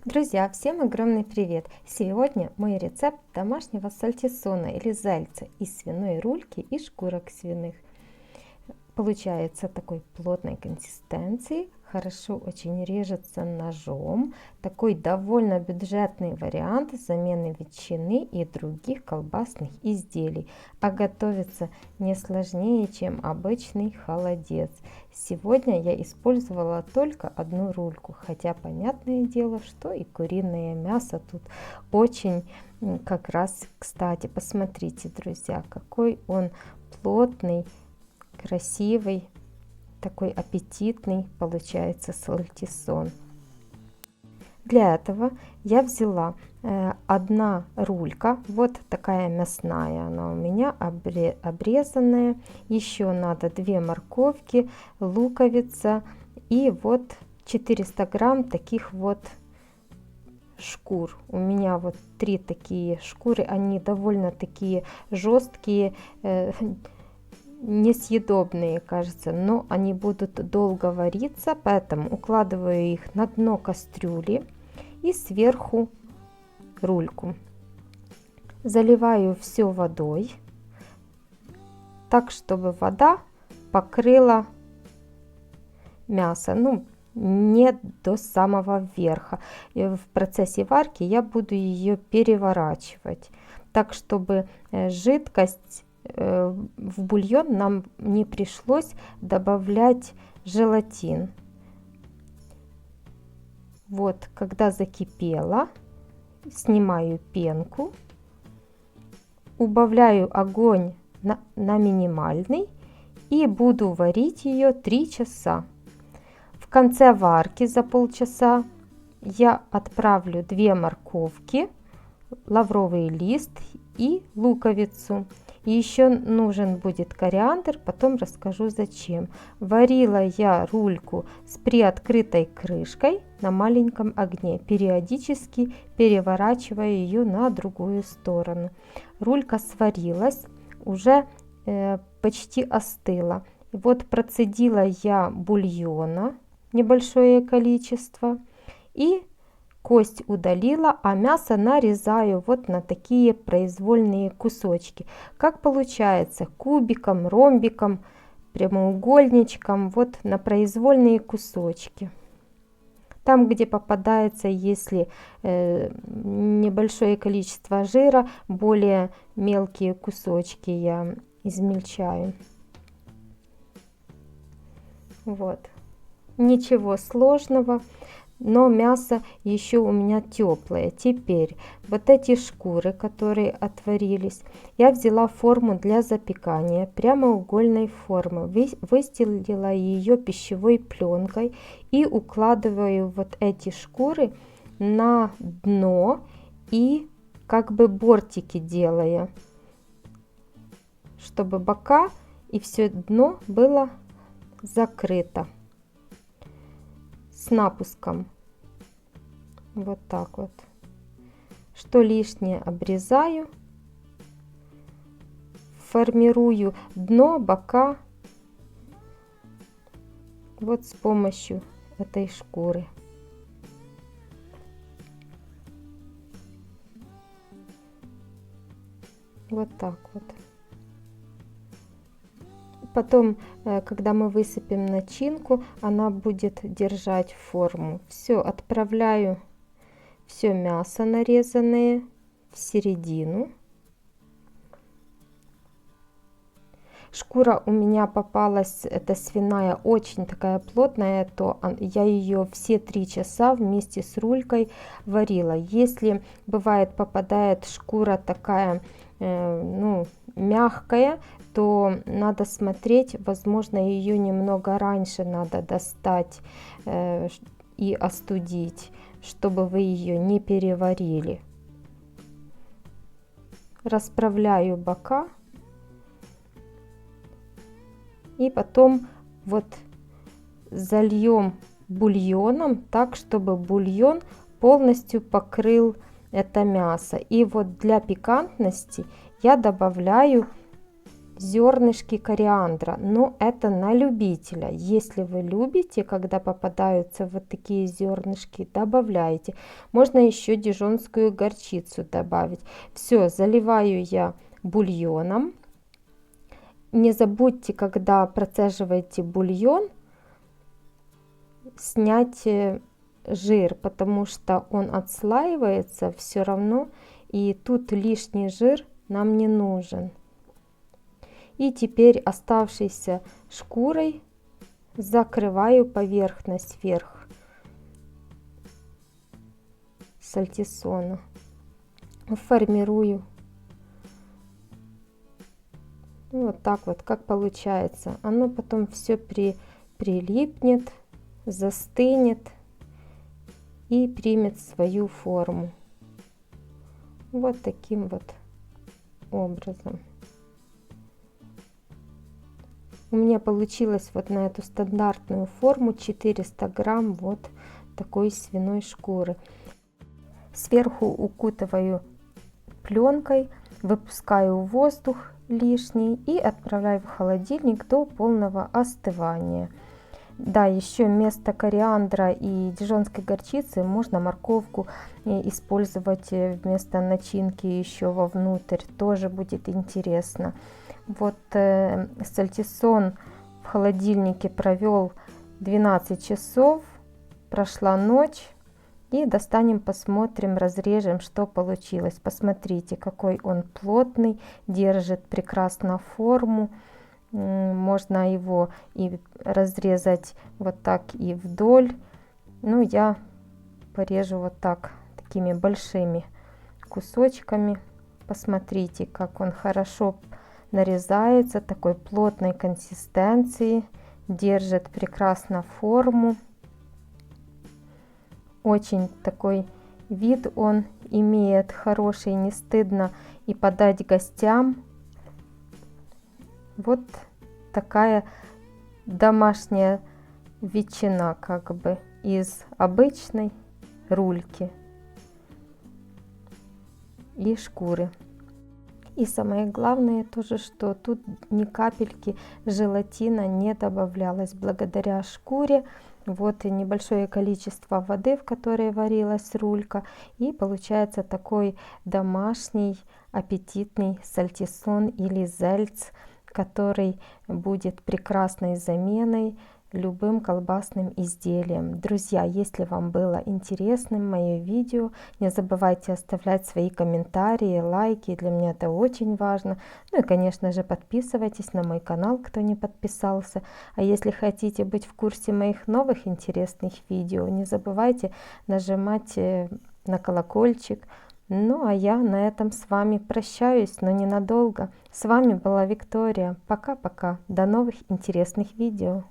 Друзья, всем огромный привет! Сегодня мой рецепт домашнего сальтисона или зальца из свиной рульки и шкурок свиных. Получается такой плотной консистенции, хорошо очень режется ножом. Такой довольно бюджетный вариант замены ветчины и других колбасных изделий. А готовится не сложнее, чем обычный холодец. Сегодня я использовала только одну рульку, хотя понятное дело, что и куриное мясо тут очень как раз кстати. Посмотрите, друзья, какой он плотный, красивый, такой аппетитный получается сальтисон. Для этого я взяла одна рулька, вот такая мясная она у меня, обрезанная. Еще надо 2 морковки, луковица и вот 400 грамм таких вот шкур. У меня вот 3 такие шкуры, они довольно такие жесткие, несъедобные, кажется, но они будут долго вариться, поэтому укладываю их на дно кастрюли и сверху рульку. Заливаю все водой, так чтобы вода покрыла мясо, не до самого верха. И в процессе варки я буду ее переворачивать, так чтобы жидкость в бульон нам не пришлось добавлять желатин. Вот, когда закипело, снимаю пенку, убавляю огонь на минимальный и буду варить ее 3 часа. В конце варки за полчаса я отправлю 2 морковки, лавровый лист и луковицу. И еще нужен будет кориандр, потом расскажу зачем. Варила я рульку с приоткрытой крышкой на маленьком огне, периодически переворачивая ее на другую сторону. Рулька сварилась, уже почти остыла. Вот процедила я бульона, небольшое количество, и кость удалила, а мясо нарезаю вот на такие произвольные кусочки. Как получается, кубиком, ромбиком, прямоугольничком, вот на произвольные кусочки. Там, где попадается, если небольшое количество жира, более мелкие кусочки я измельчаю. Вот. Ничего сложного. Но мясо еще у меня теплое. Теперь вот эти шкуры, которые отварились, я взяла форму для запекания прямоугольной формы, выстелила ее пищевой пленкой и укладываю вот эти шкуры на дно и как бы бортики делая, чтобы бока и все дно было закрыто с напуском. Вот так вот. Что лишнее обрезаю, формирую дно, бока вот с помощью этой шкуры. Вот так вот. Потом, когда мы высыпем начинку, она будет держать форму. Все, отправляю все мясо нарезанное в середину. Шкура у меня попалась, это свиная, очень такая плотная, то я ее все 3 часа вместе с рулькой варила. Если бывает попадает шкура такая, мягкая, то надо смотреть, возможно, ее немного раньше надо достать и остудить, чтобы вы ее не переварили. Расправляю бока и потом вот зальем бульоном так, чтобы бульон полностью покрыл это мясо. И вот для пикантности я добавляю зернышки кориандра, но это на любителя. Если вы любите, когда попадаются вот такие зернышки, добавляйте. Можно еще дижонскую горчицу добавить. Все, заливаю я бульоном. Не забудьте, когда процеживаете бульон, снять жир, потому что он отслаивается все равно, и тут лишний жир нам не нужен. И теперь оставшейся шкурой закрываю поверхность вверх сальтисона, формирую вот так вот, как получается. Оно потом все прилипнет, застынет и примет свою форму. Вот таким вот образом. У меня получилось вот на эту стандартную форму 400 грамм вот такой свиной шкуры. Сверху укутываю пленкой, выпускаю воздух лишний и отправляю в холодильник до полного остывания. Да, еще вместо кориандра и дижонской горчицы можно морковку использовать вместо начинки еще вовнутрь, тоже будет интересно. Вот сальтисон в холодильнике провел 12 часов, прошла ночь, и достанем, посмотрим, разрежем, что получилось. Посмотрите, какой он плотный, держит прекрасно форму. Можно его и разрезать вот так и вдоль. Ну, я порежу вот так, такими большими кусочками. Посмотрите, как он хорошо нарезается, такой плотной консистенции, держит прекрасно форму. Очень такой вид он имеет хороший, не стыдно и подать гостям. Вот такая домашняя ветчина, как бы из обычной рульки и шкуры. И самое главное тоже, что тут ни капельки желатина не добавлялось благодаря шкуре. Вот и небольшое количество воды, в которой варилась рулька, и получается такой домашний аппетитный сальтисон или зельц, который будет прекрасной заменой любым колбасным изделиям. Друзья, если вам было интересным мое видео, не забывайте оставлять свои комментарии, лайки, для меня это очень важно. Ну и, конечно же, подписывайтесь на мой канал, кто не подписался. А если хотите быть в курсе моих новых интересных видео, не забывайте нажимать на колокольчик. Ну а я на этом с вами прощаюсь, но ненадолго. С вами была Виктория. Пока-пока. До новых интересных видео.